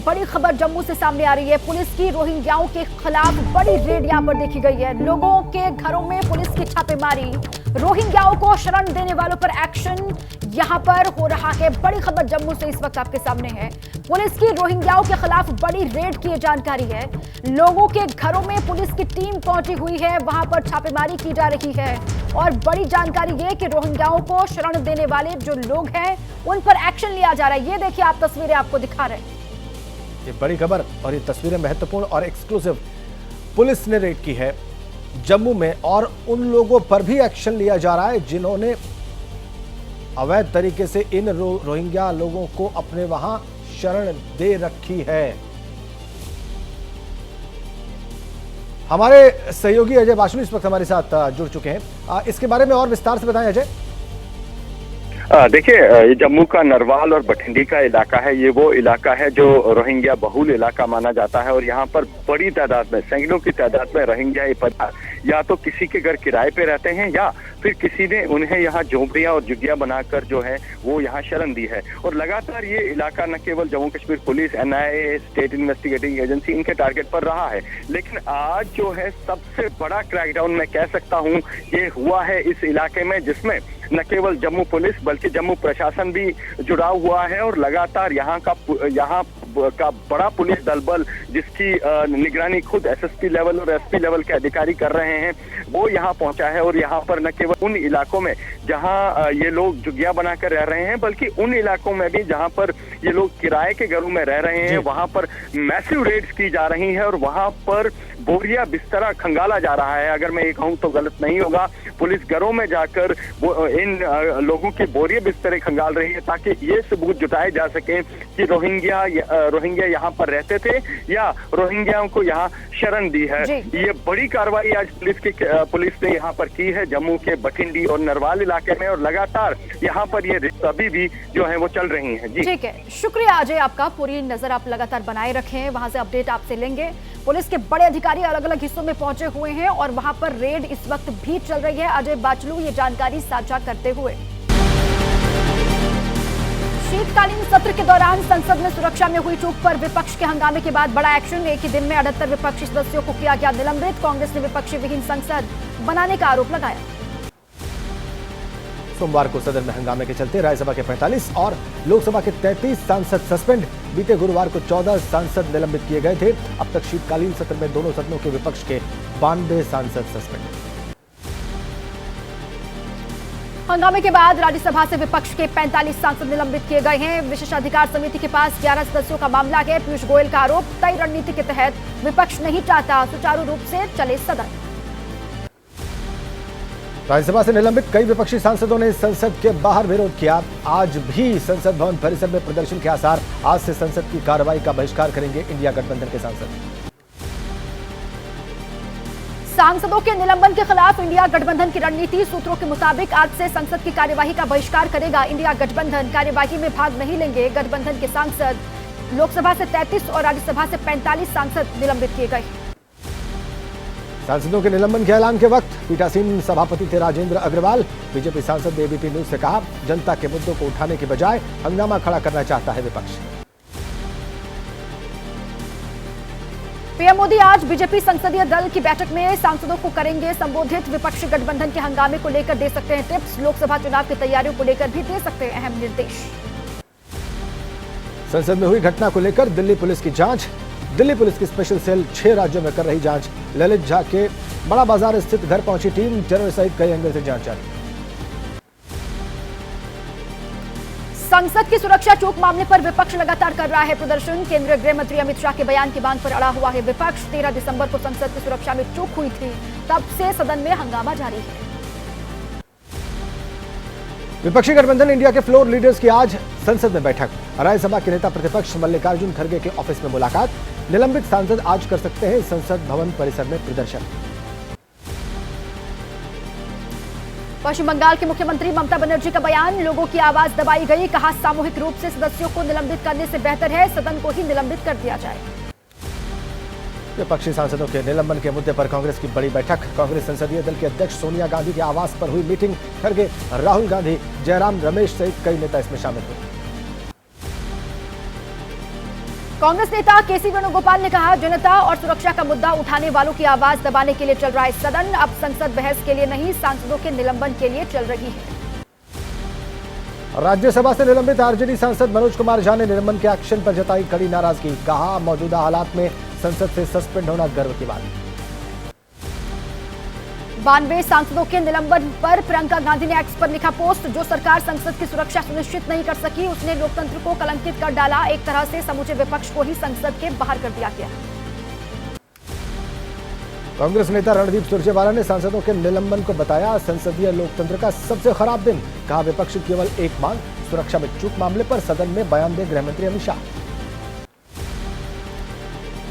बड़ी खबर जम्मू से सामने आ रही है। पुलिस की रोहिंग्याओं के खिलाफ बड़ी रेड यहां पर देखी गई है। लोगों के घरों में पुलिस की छापेमारी, रोहिंग्याओं को शरण देने वालों पर एक्शन यहां पर हो रहा है। बड़ी खबर जम्मू से इस वक्त आपके सामने है। पुलिस की रोहिंग्याओं के खिलाफ बड़ी रेड की जानकारी है। लोगों के घरों में पुलिस की टीम पहुंची हुई है, वहां पर छापेमारी की जा रही है और बड़ी जानकारी यह कि रोहिंग्याओं को शरण देने वाले जो लोग हैं उन पर एक्शन लिया जा रहा है। ये देखिए, आप तस्वीरें आपको दिखा रहे हैं। ये बड़ी खबर और ये तस्वीरें महत्वपूर्ण और एक्सक्लूसिव। पुलिस ने रेड की है जम्मू में और उन लोगों पर भी एक्शन लिया जा रहा है जिन्होंने अवैध तरीके से इन रोहिंग्या लोगों को अपने वहां शरण दे रखी है। हमारे सहयोगी अजय बाशुल इस वक्त हमारे साथ जुड़ चुके हैं। इसके बारे में और विस्तार से बताएं अजय। देखिए, ये जम्मू का नरवाल और बठिंडी का इलाका है। ये वो इलाका है जो रोहिंग्या बहुल इलाका माना जाता है और यहाँ पर बड़ी तादाद में, सैकड़ों की तादाद में रोहिंग्या या तो किसी के घर किराए पे रहते हैं या फिर किसी ने उन्हें यहाँ झोंपड़ियां और झुग्गियां बनाकर जो है वो यहाँ शरण दी है। और लगातार ये इलाका न केवल Jammu Kashmir police, NIA, state investigating agency, इनके टारगेट पर रहा है, लेकिन आज जो है सबसे बड़ा क्रैकडाउन मैं कह सकता हूँ ये हुआ है इस इलाके में, जिसमें न केवल जम्मू पुलिस बल्कि जम्मू प्रशासन भी जुड़ा हुआ है और लगातार यहाँ का बड़ा पुलिस दल बल, जिसकी निगरानी खुद SSP लेवल और SP लेवल के अधिकारी कर रहे हैं, वो यहाँ पहुंचा है। और यहाँ पर न केवल उन इलाकों में जहाँ ये लोग झुग्गियां बनाकर रह रहे हैं, बल्कि उन इलाकों में भी जहाँ पर ये लोग किराए के घरों में रह रहे हैं, वहां पर मैसिव रेड्स की जा रही है और वहां पर बोरिया बिस्तरा खंगाला जा रहा है। अगर मैं ये कहूँ तो गलत नहीं होगा। पुलिस घरों में जाकर इन लोगों की बोरिया बिस्तरे खंगाल रही है ताकि ये सबूत जुटाए जा सके कि रोहिंग्या यहाँ पर रहते थे या रोहिंग्याओं को यहाँ शरण दी है। ये बड़ी कार्रवाई आज पुलिस ने यहाँ पर की है जम्मू के बठिंडी और नरवाल इलाके में और लगातार यहाँ पर ये अभी भी जो है वो चल रही है। जी ठीक है, शुक्रिया अजय आपका। पूरी नजर आप लगातार बनाए रखें, वहां से अपडेट आपसे लेंगे। पुलिस के बड़े अधिकारी अलग अलग हिस्सों में पहुंचे हुए हैं और वहां पर रेड इस वक्त भी चल रही है। अजय बाचलू ये जानकारी साझा करते हुए। शीतकालीन सत्र के दौरान संसद में सुरक्षा में हुई चूक पर विपक्ष के हंगामे के बाद बड़ा एक्शन। एक ही दिन में 78 विपक्षी सदस्यों को किया गया निलंबित। कांग्रेस ने विपक्षी विहीन संसद बनाने का आरोप लगाया। सोमवार को सदन में हंगामे के चलते राज्यसभा के 45 और लोकसभा के 33 सांसद सस्पेंड। बीते गुरुवार को 14 सांसद निलंबित किए गए थे। अब तक शीतकालीन सत्र में दोनों सदनों के विपक्ष के 92 सांसद सस्पेंड। हंगामे के बाद राज्यसभा से विपक्ष के 45 सांसद निलंबित किए गए हैं। विशेषाधिकार समिति के पास 11 सदस्यों का मामला है। पीयूष गोयल का आरोप, तय रणनीति के तहत विपक्ष नहीं चाहता सुचारू रूप से चले सदन। राज्यसभा से निलंबित कई विपक्षी सांसदों ने संसद के बाहर विरोध किया। आज भी संसद भवन परिसर में प्रदर्शन के आसार। आज से संसद की कार्रवाई का बहिष्कार करेंगे इंडिया गठबंधन के सांसद। सांसदों के निलंबन के खिलाफ इंडिया गठबंधन की रणनीति। सूत्रों के मुताबिक आज से संसद की कार्यवाही का बहिष्कार करेगा इंडिया गठबंधन। कार्यवाही में भाग नहीं लेंगे गठबंधन के सांसद। लोकसभा से 33 और राज्यसभा से 45 सांसद निलंबित किए गए। सांसदों के निलंबन के ऐलान के वक्त पीठासीन सभापति थे राजेंद्र अग्रवाल। बीजेपी सांसद ने ABP न्यूज से कहा, जनता के मुद्दों को उठाने के बजाय हंगामा खड़ा करना चाहता है विपक्ष। पीएम मोदी आज बीजेपी संसदीय दल की बैठक में सांसदों को करेंगे संबोधित। विपक्षी गठबंधन के हंगामे को लेकर दे सकते हैं टिप्स। लोकसभा चुनाव की तैयारियों को लेकर भी दे सकते हैं अहम निर्देश। संसद में हुई घटना को लेकर दिल्ली पुलिस की जांच। दिल्ली पुलिस की स्पेशल सेल 6 राज्यों में कर रही जांच। ललित झा के बड़ा बाजार स्थित घर पहुंची टीम। टेरर सहित कई एंगल से जांच जारी। संसद की सुरक्षा चूक मामले पर विपक्ष लगातार कर रहा है प्रदर्शन। केंद्रीय गृह मंत्री अमित शाह के बयान की मांग पर अड़ा हुआ है विपक्ष। 13 दिसंबर को संसद की सुरक्षा में चूक हुई थी, तब से सदन में हंगामा जारी है। विपक्षी गठबंधन इंडिया के फ्लोर लीडर्स की आज संसद में बैठक। राज्यसभा के नेता प्रतिपक्ष मल्लिकार्जुन खड़गे के ऑफिस में मुलाकात। निलंबित सांसद आज कर सकते हैं संसद भवन परिसर में प्रदर्शन। पश्चिम बंगाल के मुख्यमंत्री ममता बनर्जी का बयान, लोगों की आवाज दबाई गई। कहा, सामूहिक रूप से सदस्यों को निलंबित करने से बेहतर है सदन को ही निलंबित कर दिया जाए। विपक्षी सांसदों के निलंबन के मुद्दे पर कांग्रेस की बड़ी बैठक। कांग्रेस संसदीय दल के अध्यक्ष सोनिया गांधी के आवास पर हुई मीटिंग। खड़गे, राहुल गांधी, जयराम रमेश सहित कई नेता इसमें शामिल हुए। कांग्रेस नेता केसी वेणुगोपाल ने कहा, जनता और सुरक्षा का मुद्दा उठाने वालों की आवाज दबाने के लिए चल रहा है सदन। अब संसद बहस के लिए नहीं, सांसदों के निलंबन के लिए चल रही है। राज्यसभा से निलंबित आरजेडी सांसद मनोज कुमार झा ने निलंबन के एक्शन पर जताई कड़ी नाराजगी। कहा, मौजूदा हालात में संसद से सस्पेंड होना गर्व की बात। 92 सांसदों के निलंबन पर प्रियंका गांधी ने एक्स पर लिखा पोस्ट, जो सरकार संसद की सुरक्षा सुनिश्चित नहीं कर सकी उसने लोकतंत्र को कलंकित कर डाला। एक तरह से समूचे विपक्ष को ही संसद के बाहर कर दिया गया। कांग्रेस नेता रणदीप सुरजेवाला ने सांसदों के निलंबन को बताया संसदीय लोकतंत्र का सबसे खराब दिन। कहा, विपक्ष की केवल एक मांग, सुरक्षा में चूक मामले पर सदन में बयान दे गृह मंत्री अमित शाह।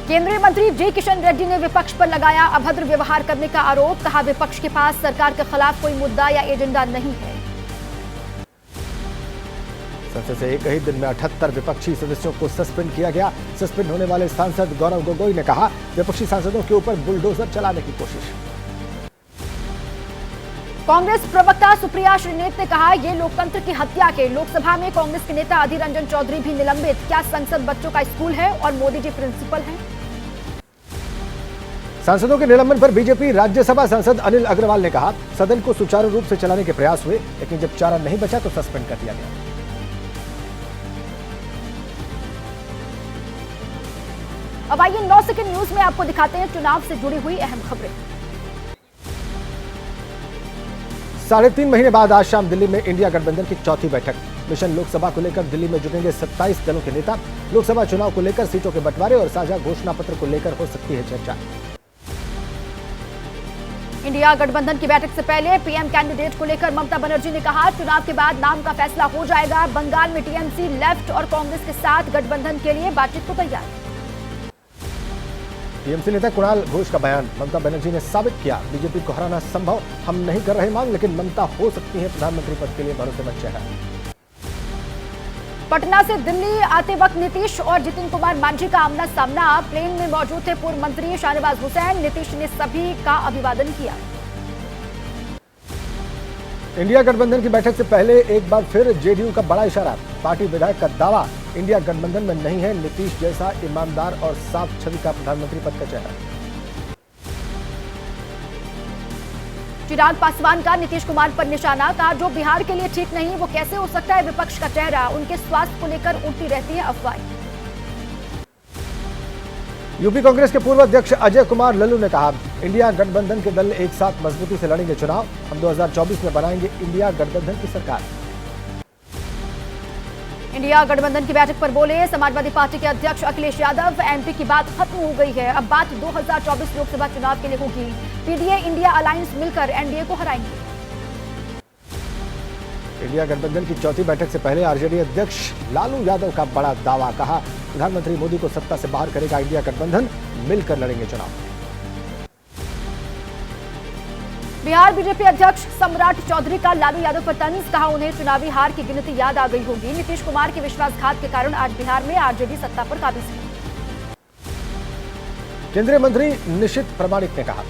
केंद्रीय मंत्री जी किशन रेड्डी ने विपक्ष पर लगाया अभद्र व्यवहार करने का आरोप। कहा, विपक्ष के पास सरकार के खिलाफ कोई मुद्दा या एजेंडा नहीं है। संसद से एक ही दिन में 78 विपक्षी सदस्यों को सस्पेंड किया गया। सस्पेंड होने वाले सांसद गौरव गोगोई ने कहा, विपक्षी सांसदों के ऊपर बुलडोजर चलाने की कोशिश। कांग्रेस प्रवक्ता सुप्रिया श्रीनेत ने कहा, ये लोकतंत्र की हत्या के। लोकसभा में कांग्रेस के नेता अधीर रंजन चौधरी भी निलंबित। क्या संसद बच्चों का स्कूल है और मोदी जी प्रिंसिपल हैं? सांसदों के निलंबन पर बीजेपी राज्यसभा सांसद अनिल अग्रवाल ने कहा, सदन को सुचारू रूप से चलाने के प्रयास हुए, लेकिन जब चारा नहीं बचा तो सस्पेंड कर दिया गया। अब आइए 9 सेकंड न्यूज में आपको दिखाते हैं चुनाव से जुड़ी हुई अहम खबरें। 3.5 महीने बाद आज शाम दिल्ली में इंडिया गठबंधन की चौथी बैठक। मिशन लोकसभा को लेकर दिल्ली में जुटेंगे 27 दलों के नेता। लोकसभा चुनाव को लेकर सीटों के बंटवारे और साझा घोषणा पत्र को लेकर हो सकती है चर्चा। इंडिया गठबंधन की बैठक से पहले पीएम कैंडिडेट को लेकर ममता बनर्जी ने कहा, चुनाव के बाद नाम का फैसला हो जाएगा। बंगाल में टीएमसी लेफ्ट और कांग्रेस के साथ गठबंधन के लिए बातचीत को तैयार। टीएमसी नेता कुणाल घोष का बयान, ममता बनर्जी ने साबित किया बीजेपी को हराना संभव। हम नहीं कर रहे मांग, लेकिन ममता हो सकती है प्रधानमंत्री पद के लिए भरोसेमंद चेहरा। पटना से दिल्ली आते वक्त नीतीश और जितिन कुमार मांझी का आमना सामना। प्लेन में मौजूद थे पूर्व मंत्री शाहनवाज हुसैन। नीतीश ने सभी का अभिवादन किया। इंडिया गठबंधन की बैठक से पहले एक बार फिर जेडीयू का बड़ा इशारा। पार्टी विधायक का दावा, इंडिया गठबंधन में नहीं है नीतीश जैसा ईमानदार और साफ छवि का प्रधानमंत्री पद का चेहरा। चिराग पासवान का नीतीश कुमार पर निशाना। कहा, जो बिहार के लिए ठीक नहीं वो कैसे हो सकता है विपक्ष का चेहरा। उनके स्वास्थ्य को लेकर उड़ती रहती है अफवाहें। यूपी कांग्रेस के पूर्व अध्यक्ष अजय कुमार लल्लू ने कहा, इंडिया गठबंधन के दल एक साथ मजबूती से लड़ेंगे चुनाव। हम 2024 में बनाएंगे इंडिया गठबंधन की सरकार। इंडिया गठबंधन की बैठक पर बोले समाजवादी पार्टी के अध्यक्ष अखिलेश यादव, एमपी की बात खत्म हो गई है, अब बात 2024 लोकसभा चुनाव के लिए होगी। पीडीए इंडिया अलायंस मिलकर एनडीए को हराएंगे। इंडिया गठबंधन की चौथी बैठक से पहले आरजेडी अध्यक्ष लालू यादव का बड़ा दावा। कहा, प्रधानमंत्री मोदी को सत्ता से बाहर करेगा इंडिया गठबंधन, मिलकर लड़ेंगे चुनाव। बिहार बीजेपी अध्यक्ष सम्राट चौधरी का लालू यादव पर तंज। कहा, उन्हें चुनावी हार की गिनती याद आ गई होगी। नीतीश कुमार के विश्वासघात के कारण आज बिहार में आरजेडी सत्ता पर काबिज है। केंद्रीय मंत्री निशित प्रामाणिक ने कहा,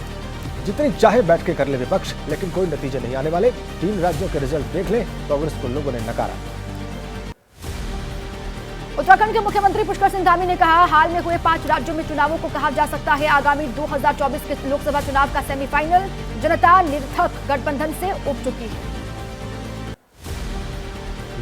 जितनी चाहे बैठ के कर ले विपक्ष, लेकिन कोई नतीजे नहीं आने वाले। 3 राज्यों के रिजल्ट देख ले। कांग्रेस को लोगों ने नकारा। उत्तराखंड के मुख्यमंत्री पुष्कर सिंह धामी ने कहा, हाल में हुए 5 राज्यों में चुनावों को कहा जा सकता है आगामी 2024 के लोकसभा चुनाव का सेमीफाइनल। जनता निरर्थक गठबंधन से उब चुकी है।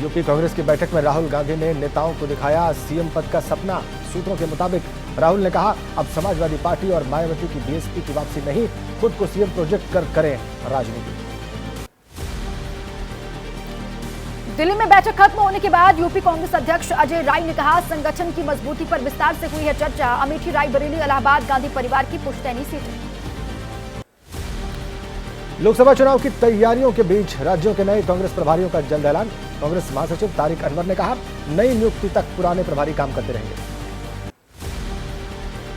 यूपी कांग्रेस की बैठक में राहुल गांधी ने नेताओं को दिखाया सीएम पद का सपना। सूत्रों के मुताबिक राहुल ने कहा, अब समाजवादी पार्टी और मायावती की बीएसपी की वापसी नहीं, खुद को सीएम प्रोजेक्ट कर करें राजनीति। दिल्ली में बैठक खत्म होने के बाद यूपी कांग्रेस अध्यक्ष अजय राय ने कहा, संगठन की मजबूती पर विस्तार से हुई है चर्चा। अमेठी, रायबरेली, इलाहाबाद गांधी परिवार की पुश्तैनी सीटें। लोकसभा चुनाव की तैयारियों के बीच राज्यों के नए कांग्रेस प्रभारियों का जल्द ऐलान। कांग्रेस महासचिव तारिक अनवर ने कहा, नई नियुक्ति तक पुराने प्रभारी काम करते रहेंगे।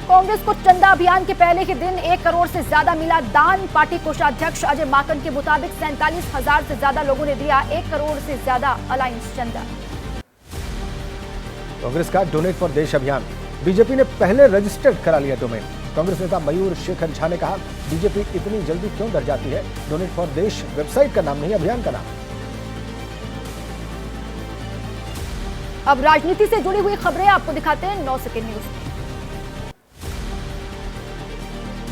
कांग्रेस को चंदा अभियान के पहले ही दिन 1 करोड़ से ज्यादा मिला दान। पार्टी कोषाध्यक्ष अजय माकन के मुताबिक 47,000 से ज्यादा लोगों ने दिया 1 करोड़ से ज्यादा अलायंस चंदा। कांग्रेस का डोनेट फॉर देश अभियान, बीजेपी ने पहले रजिस्टर्ड करा लिया डोमेन। कांग्रेस नेता मयूर शेखर झा ने कहा, बीजेपी इतनी जल्दी क्यों डर जाती है। डोनेट फॉर देश वेबसाइट का नाम नहीं, अभियान का नाम। अब राजनीति से जुड़ी हुई खबरें आपको दिखाते हैं 9 सेकंड न्यूज में।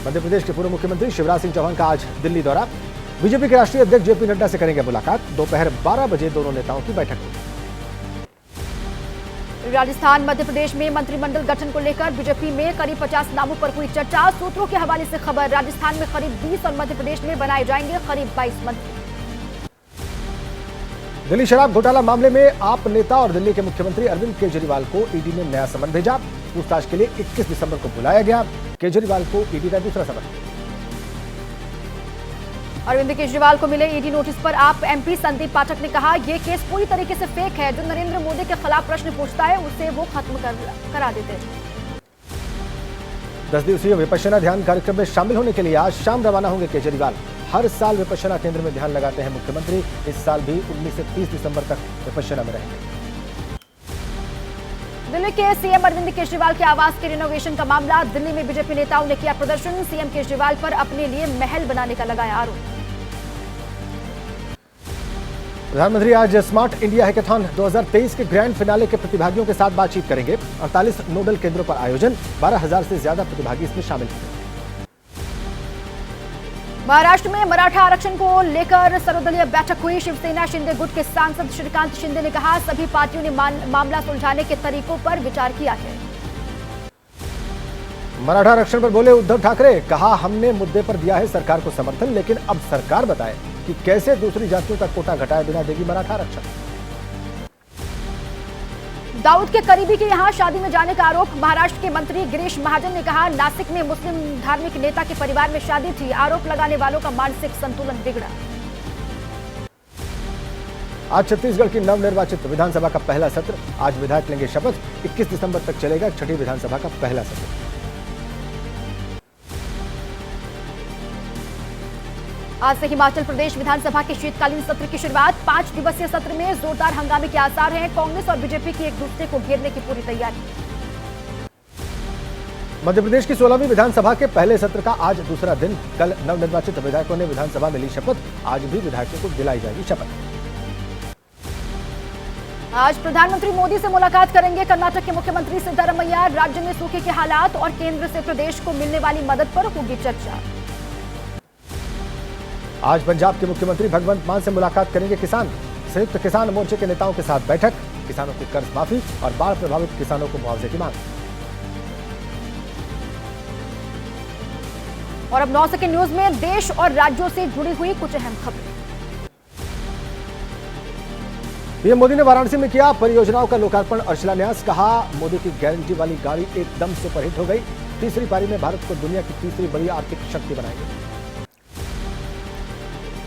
मध्य प्रदेश के पूर्व मुख्यमंत्री शिवराज सिंह चौहान का आज दिल्ली दौरा। बीजेपी के राष्ट्रीय अध्यक्ष जेपी नड्डा से करेंगे मुलाकात। दोपहर 12 बजे दोनों नेताओं की बैठक होगी। राजस्थान मध्य प्रदेश में मंत्रिमंडल गठन को लेकर बीजेपी में करीब 50 नामों पर हुई चर्चा। सूत्रों के हवाले से खबर, राजस्थान में करीब 20 और मध्य प्रदेश में बनाए जाएंगे करीब 22 मंत्री। दिल्ली शराब घोटाला मामले में आप नेता और दिल्ली के मुख्यमंत्री अरविंद केजरीवाल को ईडी ने नया समन भेजा। पूछताछ के लिए 21 दिसंबर को बुलाया गया। केजरीवाल को ईडी का दूसरा समन। अरविंद केजरीवाल को मिले ईडी नोटिस पर आप एमपी संदीप पाठक ने कहा, यह केस पूरी तरीके से फेक है। जो नरेंद्र मोदी के खिलाफ प्रश्न पूछता है उसे वो खत्म करा देते हैं। 10 दिवसीय विपश्यना ध्यान कार्यक्रम में शामिल होने के लिए आज शाम रवाना होंगे केजरीवाल। हर साल विपश्यना केंद्र में ध्यान लगाते हैं मुख्यमंत्री। इस साल भी 19 से 30 दिसंबर तक विपश्यना में रहेंगे। दिल्ली के सीएम अरविंद केजरीवाल के आवास के रिनोवेशन का मामला। दिल्ली में बीजेपी नेताओं ने किया प्रदर्शन। सीएम केजरीवाल पर अपने लिए महल बनाने का लगाया आरोप। प्रधानमंत्री आज स्मार्ट इंडिया हैकाथॉन 2023 के ग्रैंड फिनाले के प्रतिभागियों के साथ बातचीत करेंगे। 48 नोडल केंद्रों पर आयोजन। 12,000 से ज्यादा प्रतिभागी इसमें शामिल होंगे। महाराष्ट्र में मराठा आरक्षण को लेकर सर्वदलीय बैठक हुई। शिवसेना शिंदे गुट के सांसद श्रीकांत शिंदे ने कहा, सभी पार्टियों ने मामला सुलझाने के तरीकों पर विचार किया है। मराठा आरक्षण पर बोले उद्धव ठाकरे, कहा हमने मुद्दे पर दिया है सरकार को समर्थन, लेकिन अब सरकार बताए कि कैसे दूसरी जातियों का कोटा घटाए बिना देगी मराठा आरक्षण। दाऊद के करीबी के यहां शादी में जाने का आरोप। महाराष्ट्र के मंत्री गिरीश महाजन ने कहा, नासिक में मुस्लिम धार्मिक नेता के परिवार में शादी थी। आरोप लगाने वालों का मानसिक संतुलन बिगड़ा। आज छत्तीसगढ़ की नवनिर्वाचित विधानसभा का पहला सत्र। आज विधायक लेंगे शपथ। 21 दिसंबर तक चलेगा छठी विधानसभा का पहला सत्र। आज से हिमाचल प्रदेश विधानसभा के शीतकालीन सत्र की शुरुआत। 5 दिवसीय सत्र में जोरदार हंगामे के आसार हैं। कांग्रेस और बीजेपी की एक दूसरे को घेरने की पूरी तैयारी। मध्य प्रदेश की 16वीं विधानसभा के पहले सत्र का आज दूसरा दिन। कल नवनिर्वाचित विधायकों ने विधानसभा में ली शपथ। आज भी विधायकों को दिलाई जाएगी शपथ। आज प्रधानमंत्री मोदी से मुलाकात करेंगे कर्नाटक के मुख्यमंत्री सिद्धारमैया। राज्य में सूखे के हालात और केंद्र से प्रदेश को मिलने वाली मदद पर होगी चर्चा। आज पंजाब के मुख्यमंत्री भगवंत मान से मुलाकात करेंगे किसान। संयुक्त किसान मोर्चे के नेताओं के साथ बैठक। किसानों की कर्ज माफी और बाढ़ प्रभावित किसानों को मुआवजे की मांग। और अब 9 सेकंड न्यूज में देश और राज्यों से जुड़ी हुई कुछ अहम खबरें। पीएम मोदी ने वाराणसी में किया परियोजनाओं का लोकार्पण और शिलान्यास। कहा, मोदी की गारंटी वाली गाड़ी एकदम सुपरहिट हो गई। तीसरी पारी में भारत को दुनिया की तीसरी बड़ी आर्थिक शक्ति बनाएगी।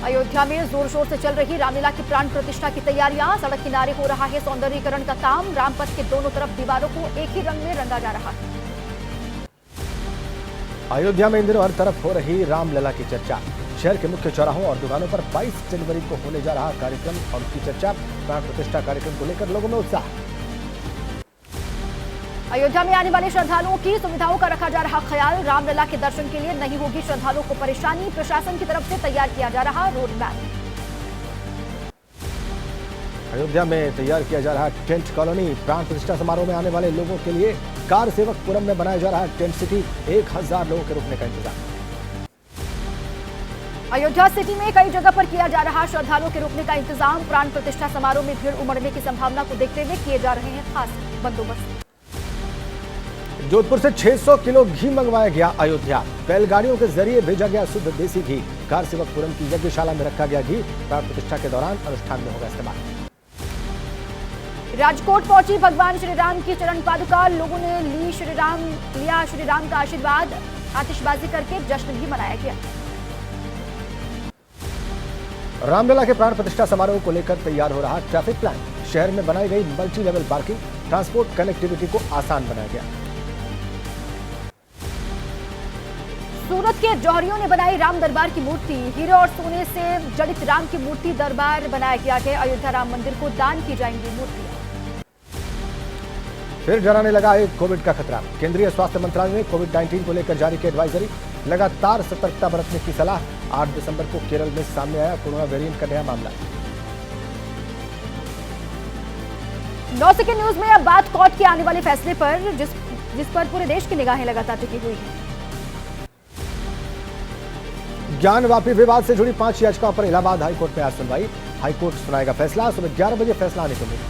अयोध्या में जोर शोर से चल रही रामलीला की प्राण प्रतिष्ठा की तैयारियां। सड़क किनारे हो रहा है सौंदर्यीकरण का काम। रामपथ के दोनों तरफ दीवारों को एक ही रंग में रंगा जा रहा है। अयोध्या में इन दिनों हर तरफ हो रही रामलला की चर्चा। शहर के मुख्य चौराहों और दुकानों पर 22 जनवरी को होने जा रहा कार्यक्रम और उसकी चर्चा। प्राण प्रतिष्ठा कार्यक्रम को लेकर लोगों में उत्साह। अयोध्या में आने वाले श्रद्धालुओं की सुविधाओं का रखा जा रहा ख्याल। रामलला के दर्शन के लिए नहीं होगी श्रद्धालुओं को परेशानी। प्रशासन की तरफ से तैयार किया जा रहा रोड मैप। अयोध्या में तैयार किया जा रहा टेंट कॉलोनी। प्राण प्रतिष्ठा समारोह में आने वाले लोगों के लिए कार सेवकपुरम में बनाया जा रहा टेंट सिटी। 1000 लोगों के रुकने का इंतजाम। अयोध्या सिटी में कई जगह पर किया जा रहा श्रद्धालुओं के रुकने का इंतजाम। प्राण प्रतिष्ठा समारोह में भीड़ उमड़ने की संभावना को देखते हुए किए जा रहे हैं खास बंदोबस्त। जोधपुर से 600 किलो घी मंगवाया गया अयोध्या। बैलगाड़ियों के जरिए भेजा गया शुद्ध देसी घी। कार सेवकपुरम की यज्ञशाला में रखा गया घी। प्राण प्रतिष्ठा के दौरान अनुष्ठान में होगा इस्तेमाल। राजकोट पहुंची भगवान श्री राम की चरण पादुका। लोगों ने लिया श्री राम का आशीर्वाद। आतिशबाजी करके जश्न भी मनाया गया। रामलला के प्राण प्रतिष्ठा समारोह को लेकर तैयार हो रहा ट्रैफिक प्लान। शहर में बनाई गई multi level parking. Transport connectivity को आसान बनाया गया। सूरत के जौहरियों ने बनाई राम दरबार की मूर्ति। हीरे और सोने से जड़ित राम की मूर्ति दरबार बनाया गया है। अयोध्या राम मंदिर को दान की जाएंगी मूर्तियां। फिर डराने लगा एक कोविड का खतरा। केंद्रीय स्वास्थ्य मंत्रालय ने कोविड-19 को लेकर जारी की एडवाइजरी। लगातार सतर्कता बरतने की सलाह। 8 दिसंबर को केरल में सामने आया कोरोना वेरिएंट का नया मामला। 9 सेकंड न्यूज में अब बात कोर्ट के आने वाले फैसले पर, जिस पर पूरे देश की निगाहें लगातार टिकी हुई हैं। ज्ञानवापी विवाद से जुड़ी 5 याचिकाओं पर इलाहाबाद हाईकोर्ट में आज सुनवाई। हाईकोर्ट सुनाएगा फैसला। सुबह 11 बजे फैसला आने को उम्मीद।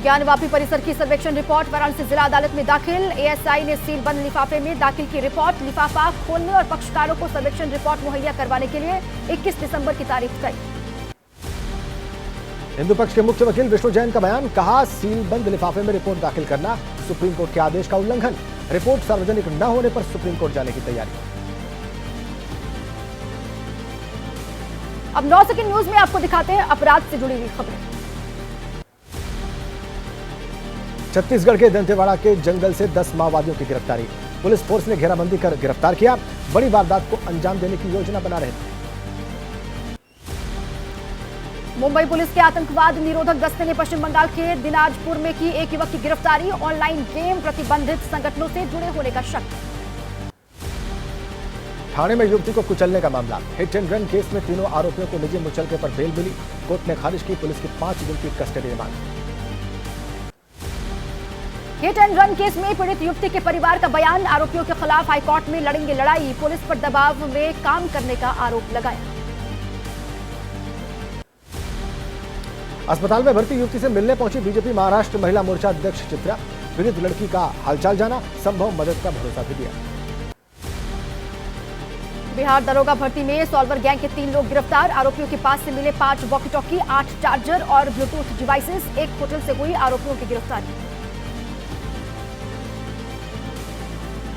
ज्ञानवापी परिसर की सर्वेक्षण रिपोर्ट वाराणसी जिला अदालत में दाखिल। एएसआई ने सील बंद लिफाफे में दाखिल की रिपोर्ट। लिफाफा खोलने और पक्षकारों को सर्वेक्षण रिपोर्ट मुहैया करवाने के लिए 21 दिसंबर की तारीख तय। हिंदू पक्ष के मुख्य वकील विष्णु जैन का बयान, कहा सील बंद लिफाफे में रिपोर्ट दाखिल करना सुप्रीम कोर्ट के आदेश का उल्लंघन। रिपोर्ट सार्वजनिक न होने पर सुप्रीम कोर्ट जाने की तैयारी। अब 9 सेकंड न्यूज में आपको दिखाते हैं अपराध से जुड़ी हुई खबरें। छत्तीसगढ़ के दंतेवाड़ा के जंगल से 10 माओवादियों की गिरफ्तारी। पुलिस फोर्स ने घेराबंदी कर गिरफ्तार किया। बड़ी वारदात को अंजाम देने की योजना बना रहे थे। मुंबई पुलिस के आतंकवाद निरोधक दस्ते ने पश्चिम बंगाल के दिनाजपुर में की एक युवक की गिरफ्तारी। ऑनलाइन गेम प्रतिबंधित संगठनों से जुड़े होने का शक। थाने में युवती को कुचलने का मामला। हिट एंड रन केस में तीनों आरोपियों को निजी मुचलके पर बेल मिली। कोर्ट ने खारिज की पुलिस की 5 दिन की custody remand. Hit and run case में पीड़ित युवती के परिवार का बयान। आरोपियों के खिलाफ हाईकोर्ट में लड़ेंगे लड़ाई। पुलिस पर दबाव में काम करने का आरोप लगाया। अस्पताल में भर्ती युवती से मिलने पहुंची बीजेपी महाराष्ट्र महिला मोर्चा अध्यक्ष चित्रा। पीड़ित लड़की का हालचाल जाना, संभव मदद का भरोसा भी दिया। बिहार दरोगा भर्ती में सॉल्वर गैंग के 3 लोग गिरफ्तार। आरोपियों के पास से मिले 5 वॉकी टॉकी, 8 चार्जर और ब्लूटूथ डिवाइसेस। एक होटल से हुई आरोपियों की गिरफ्तारी।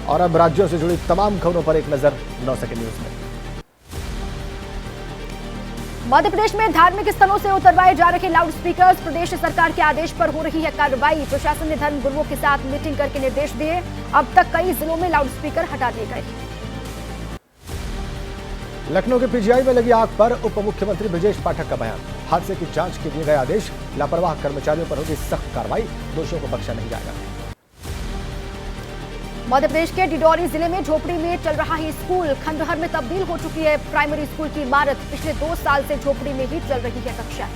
और अब राज्यों से जुड़ी तमाम खबरों पर एक नजर 9 सेकंड न्यूज में। मध्य प्रदेश में धार्मिक स्थलों से उतरवाए जा रहे लाउड स्पीकर्स। प्रदेश सरकार के आदेश पर हो रही है कार्रवाई। प्रशासन ने धर्म गुरुओं के साथ मीटिंग करके निर्देश दिए। अब तक कई जिलों में लाउड स्पीकर हटा दिए गए। लखनऊ के पीजीआई में लगी आग पर उप मुख्यमंत्री ब्रजेश पाठक का बयान। हादसे की जांच के दिए गए आदेश। लापरवाह कर्मचारियों पर होगी सख्त कार्रवाई। दोषियों को बख्शा नहीं जाएगा। मध्य प्रदेश के डिडौरी जिले में झोपड़ी में चल रहा है स्कूल। खंडहर में तब्दील हो चुकी है प्राइमरी स्कूल की इमारत। पिछले 2 साल से झोपड़ी में ही चल रही है कक्षाएं।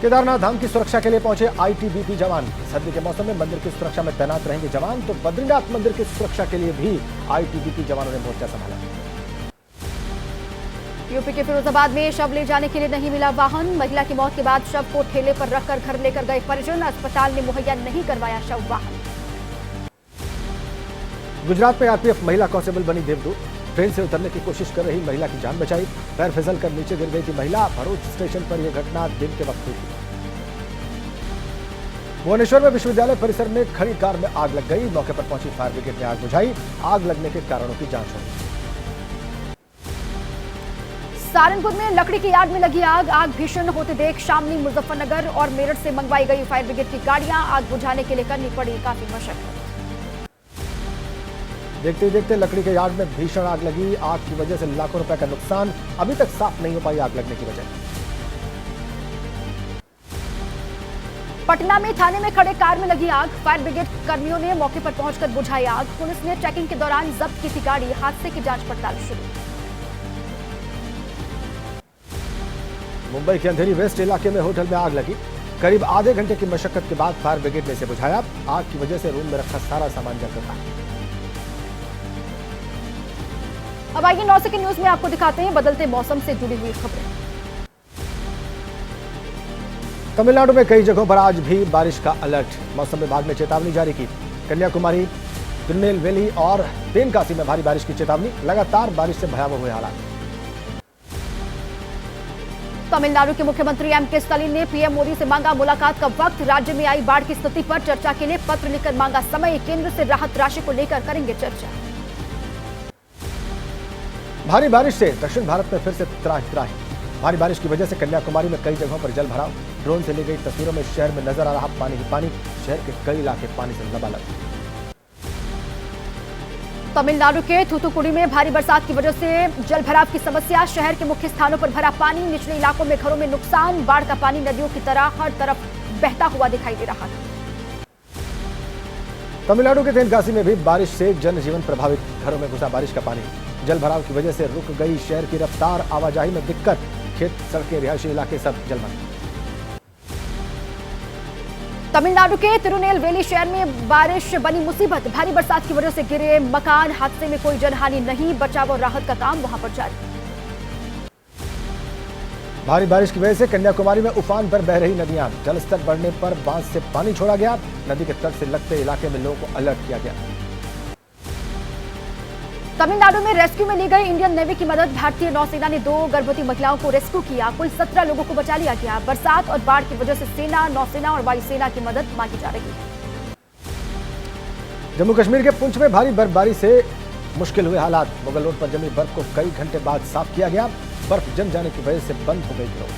केदारनाथ धाम की सुरक्षा के लिए पहुंचे आईटीबीपी जवान। सर्दी के मौसम में मंदिर की सुरक्षा में तैनात रहेंगे जवान, तो बद्रीनाथ मंदिर की सुरक्षा के लिए भी आईटीबीपी जवानों ने मोर्चा संभाला। यूपी के फिरोजाबाद में शव ले जाने के लिए नहीं मिला वाहन। महिला की मौत के बाद शव को ठेले पर रखकर घर लेकर गए परिजन। अस्पताल ने मुहैया नहीं करवाया शव वाहन। गुजरात में आरपीएफ महिला कांस्टेबल बनी देवदूत। ट्रेन से उतरने की कोशिश कर रही महिला की जान बचाई। पैर फिसल कर नीचे गिर गई थी महिला। भरूच स्टेशन पर यह घटना दिन के वक्त हुई थी। भुवनेश्वर में विश्वविद्यालय परिसर में खड़ी कार में आग लग गई। मौके पर पहुंची फायर ब्रिगेड ने आग बुझाई। आग लगने के कारणों की जांच हुई। सहारनपुर में लकड़ी की यार्ड में लगी आग। आग भीषण होते देख शामली, मुजफ्फरनगर और मेरठ से मंगवाई गई फायर ब्रिगेड की गाड़ियां। आग बुझाने के लिए करनी पड़ी काफी मशक्कत। देखते ही देखते लकड़ी के यार्ड में भीषण आग लगी। आग की वजह से लाखों रुपए का नुकसान। अभी तक साफ नहीं हो पाई आग लगने की वजह। पटना में थाने में खड़े कार में लगी आग। फायर ब्रिगेड कर्मियों ने मौके पर पहुंचकर बुझाई आग। पुलिस ने चेकिंग के दौरान जब्त की थी गाड़ी। हादसे की जांच पड़ताल शुरू। मुंबई के अंधेरी वेस्ट इलाके में होटल में आग लगी। करीब आधे घंटे की मशक्कत के बाद फायर ब्रिगेड ने इसे बुझाया। आग की वजह से रूम में रखा सारा सामान जलकर था। अब आइए 9 सेकंड न्यूज में आपको दिखाते हैं बदलते मौसम से जुड़ी हुई खबरें। तमिलनाडु में कई जगहों पर आज भी बारिश का अलर्ट। मौसम विभाग ने चेतावनी जारी की। कन्याकुमारी, तिरुनेलवेली और तेनकासी में भारी बारिश की चेतावनी। लगातार बारिश से भयावह हुए हालात। तमिलनाडु के मुख्यमंत्री एम.के. स्टालिन ने पीएम मोदी से मांगा मुलाकात का वक्त। राज्य में आई बाढ़ की स्थिति पर चर्चा के लिए पत्र लिखकर मांगा समय। केंद्र से राहत राशि को लेकर करेंगे चर्चा। भारी बारिश से दक्षिण भारत में फिर से त्राही। भारी बारिश की वजह से कन्याकुमारी में कई जगहों पर जल भराव। ड्रोन से ली गई तस्वीरों में शहर में नजर आ रहा पानी ही पानी। शहर के कई इलाके पानी से लबालब। तमिलनाडु के थूथुकुडी में भारी बरसात की वजह से जल भराव की समस्या। शहर के मुख्य स्थानों पर भरा पानी। निचले इलाकों में घरों में नुकसान। बाढ़ का पानी नदियों की तरह हर तरफ बहता हुआ दिखाई दे रहा है। तमिलनाडु के तेनकासी में भी बारिश से जनजीवन प्रभावित। घरों में घुसा बारिश का पानी। जल भराव की वजह से रुक गई शहर की रफ्तार। आवाजाही में दिक्कत। खेत, सड़कें, रिहायशी इलाके सब जलमग्न। तमिलनाडु के तिरुनेलवेली शहर में बारिश बनी मुसीबत। भारी बरसात की वजह से गिरे मकान, हादसे में कोई जनहानि नहीं। बचाव और राहत का काम वहां पर जारी। भारी बारिश की वजह से कन्याकुमारी में उफान पर बह रही नदियां। जलस्तर बढ़ने पर बांध से पानी छोड़ा गया। नदी के तट से लगते इलाके में लोगों को अलर्ट किया गया। तमिलनाडु में रेस्क्यू में ली गई इंडियन नेवी की मदद। भारतीय नौसेना ने 2 गर्भवती महिलाओं को रेस्क्यू किया। कुल 17 लोगों को बचा लिया गया। बरसात और बाढ़ की वजह से सेना, नौसेना और वायुसेना की मदद मांगी जा रही है। जम्मू कश्मीर के पुंछ में भारी बर्फबारी से मुश्किल हुए हालात। मुगल रोड पर जमी बर्फ को कई घंटे बाद साफ किया गया। बर्फ जम जाने की वजह से बंद हो गई रोड।